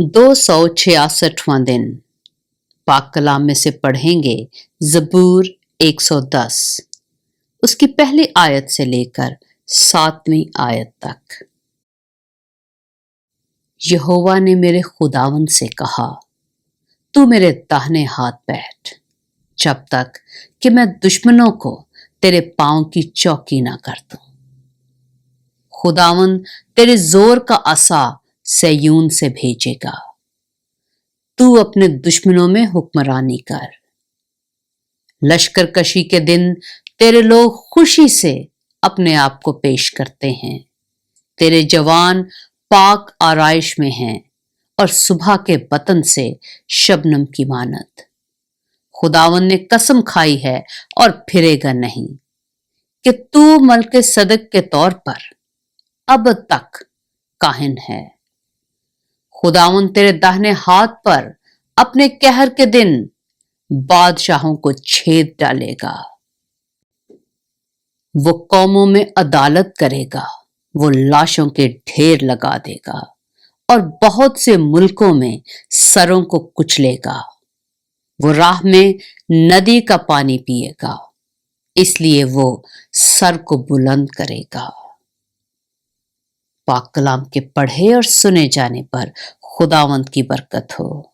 266वां दिन पाक कलाम में से पढ़ेंगे ज़बूर 110 उसकी पहली आयत से लेकर 7वीं आयत तक। यहोवा ने मेरे खुदावंद से कहा, तू मेरे दाहिने हाथ बैठ जब तक कि मैं दुश्मनों को तेरे पांव की चौकी ना कर दूं। खुदावंद तेरे जोर का असा सैयून से भेजेगा। तू अपने दुश्मनों में हुक्मरानी कर। लश्कर कशी के दिन तेरे लोग खुशी से अपने आप को पेश करते हैं। तेरे जवान पाक आराइश में हैं और सुबह के वतन से शबनम की मानत। खुदावंद ने कसम खाई है और फिरेगा नहीं कि तू मल्के सदक के तौर पर अब तक काहिन है। खुदावंद तेरे दाहिने हाथ पर अपने कहर के दिन बादशाहों को छेद डालेगा। वो कौमों में अदालत करेगा, वो लाशों के ढेर लगा देगा और बहुत से मुल्कों में सरों को कुचलेगा। वो राह में नदी का पानी पिएगा, इसलिए वो सर को बुलंद करेगा। पाक कलाम के पढ़े और सुने जाने पर खुदावंद की बरकत हो।